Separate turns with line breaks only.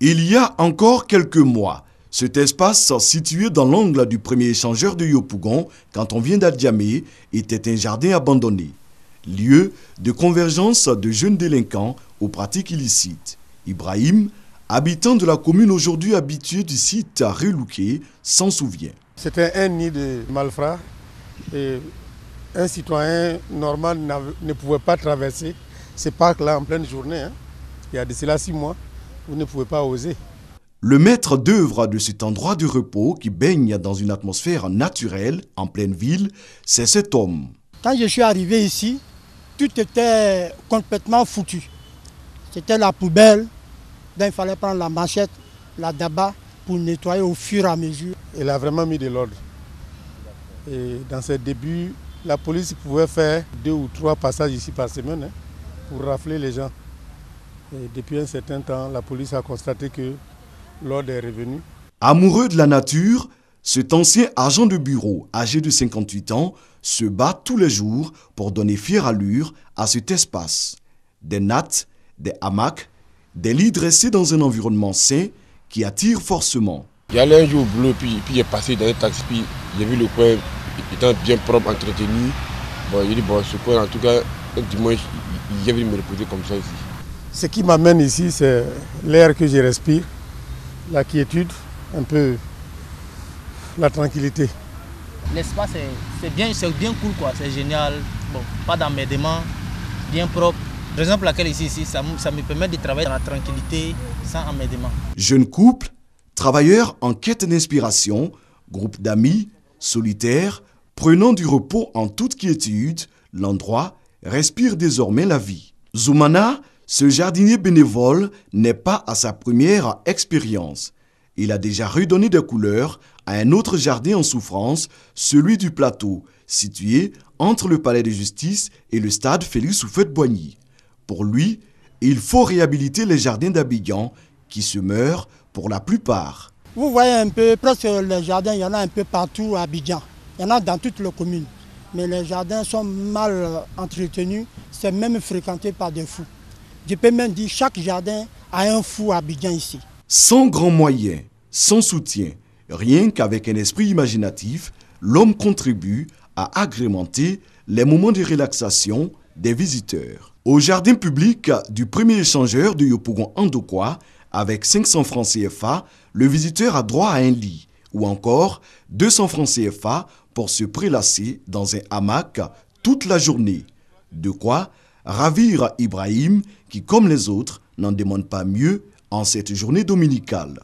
Il y a encore quelques mois, cet espace situé dans l'angle du premier échangeur de Yopougon, quand on vient d'Adjamé, était un jardin abandonné. Lieu de convergence de jeunes délinquants aux pratiques illicites. Ibrahim, habitant de la commune aujourd'hui habitué du site à Relouqué, s'en souvient.
C'était un nid de malfrats et un citoyen normal ne pouvait pas traverser ces parcs-là en pleine journée. Il y a de cela 6 mois, vous ne pouvez pas oser.
Le maître d'œuvre de cet endroit de repos qui baigne dans une atmosphère naturelle en pleine ville, c'est cet homme.
Quand je suis arrivé ici, tout était complètement foutu. C'était la poubelle, donc il fallait prendre la machette, la daba pour nettoyer au fur et à mesure.
Il a vraiment mis de l'ordre. Et dans ses débuts, la police pouvait faire 2 ou 3 passages ici par semaine pour rafler les gens. Et depuis un certain temps, la police a constaté que l'ordre est revenu.
Amoureux de la nature, cet ancien agent de bureau, âgé de 58 ans, se bat tous les jours pour donner fière allure à cet espace. Des nattes, des hamacs, des lits dressés dans un environnement sain qui attire forcément.
Il y a un jour bleu, puis il est passé dans un taxi, puis j'ai vu le coin étant bien propre, entretenu. Bon, il dit, bon, ce coin, en tout cas, un dimanche, il est venu me reposer comme ça ici.
Ce qui m'amène ici, c'est l'air que je respire, la quiétude, un peu la tranquillité.
L'espace, c'est bien cool, quoi. C'est génial. Bon, pas d'emmerdement, bien propre. Raison pour laquelle ici ça me permet de travailler dans la tranquillité, sans emmerdement.
Jeune couple, travailleurs en quête d'inspiration, groupe d'amis, solitaires, prenant du repos en toute quiétude, l'endroit respire désormais la vie. Zoumana, ce jardinier bénévole, n'est pas à sa première expérience. Il a déjà redonné des couleurs à un autre jardin en souffrance, celui du plateau, situé entre le palais de justice et le stade Félix Houphouët-Boigny. Pour lui, il faut réhabiliter les jardins d'Abidjan qui se meurent pour la plupart.
Vous voyez un peu, presque les jardins, il y en a un peu partout à Abidjan. Il y en a dans toutes les communes. Mais les jardins sont mal entretenus, c'est même fréquenté par des fous. Je peux même dire que chaque jardin a un fou à Abidjan ici.
Sans grands moyens, sans soutien, rien qu'avec un esprit imaginatif, l'homme contribue à agrémenter les moments de relaxation des visiteurs. Au jardin public du premier échangeur de Yopougon-Andokwa, avec 500 francs CFA, le visiteur a droit à un lit, ou encore 200 francs CFA pour se prélasser dans un hamac toute la journée. De quoi ravir Ibrahim qui, comme les autres, n'en demande pas mieux en cette journée dominicale.